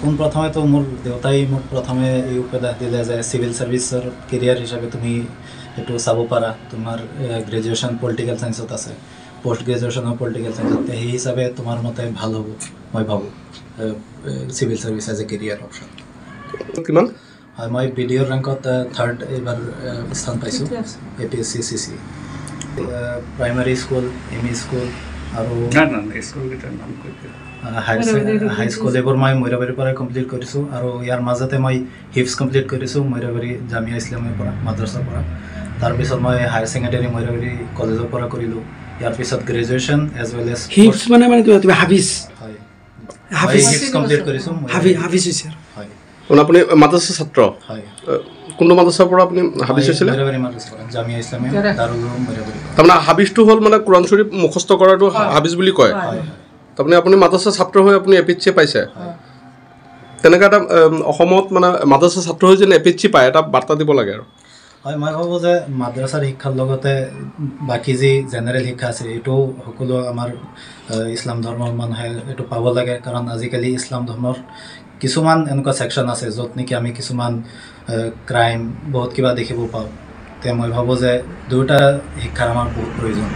পোনপ্ৰথমে তো মোৰ দেউতাই মোক প্ৰথমে এই উপদেশ দিলে যে চিভিল সাৰ্ভিসৰ কেৰিয়াৰ হিচাপে তুমি এইটো চাব পাৰা তোমাৰ গ্ৰেজুৱেশ্যন পলিটিকেল সায়েন্সত আছে পোষ্ট গ্ৰেজুৱেশ্যনৰ পলিটিকেল সায়েন্সত সেই হিচাপে তোমাৰ মতে ভাল হ'ব মই ভাবোঁ civil service as a career option কিমান হয় মই বিডিঅ'ৰ ৰেংকত থাৰ্ড এইবাৰ স্থান পাইছোঁ APSC CC primary school M E school আৰু হাই স্কুল এইবোৰ মই মৈৰাবাৰীৰ পৰাই কমপ্লিট কৰিছোঁ আৰু ইয়াৰ মাজতে মই হিপছ কমপ্লিট কৰিছোঁ মৈৰাবাৰী জামিয়া ইছলামীৰ পৰা মাদ্ৰাছাৰ পৰা তাৰপিছত মই হায়াৰ ছেকেণ্ডেৰী মৈৰাবাৰী কলেজৰ পৰা কৰিলোঁ ইয়াৰ পিছত গ্ৰেজুৱেশ্যন এজ ৱেল এজ হিপছ মানে কিবা হাফিজ হয় হাফিজ হিপছ কমপ্লিট কৰিছোঁ হাফিজ হৈছে হয় আপুনি মাদ্ৰাছা ছাত্ৰ হয় কোনটো মাদ্ৰাছাৰ পৰা আপুনি হাফিজ হৈছিলে মৈৰাবাৰী মাদ্ৰাছাৰ পৰা জামিয়া ইছলামীয়া দাৰুল উলুম মৈৰাবাৰী তাৰমানে হাফিজটো হ'ল মানে কোৰাণ শ্বৰীফ মুখস্থ কৰাটো হাফিজ বুলি কয় তাৰমানে আপুনি মাদ্ৰাছা ছাত্ৰ হৈ আপুনি APSC পাইছে তেনেকৈ এটা অসমত মানে মাদ্ৰাছা ছাত্ৰ হৈ যেন APSC পায় এটা বাৰ্তা দিব লাগে আৰু হয় মই ভাবোঁ যে মাদ্ৰাছাৰ শিক্ষাৰ লগতে বাকী যি জেনেৰেল শিক্ষা আছে এইটো সকলো আমাৰ ইছলাম ধৰ্মৰ মানুহে এইটো পাব লাগে কাৰণ আজিকালি ইছলাম ধৰ্মৰ কিছুমান এনেকুৱা ছেকশ্যন আছে য'ত নেকি আমি কিছুমান ক্ৰাইম বহুত কিবা দেখিব পাওঁ তে মই ভাবোঁ যে দুয়োটা শিক্ষাৰ আমাৰ বহুত প্ৰয়োজন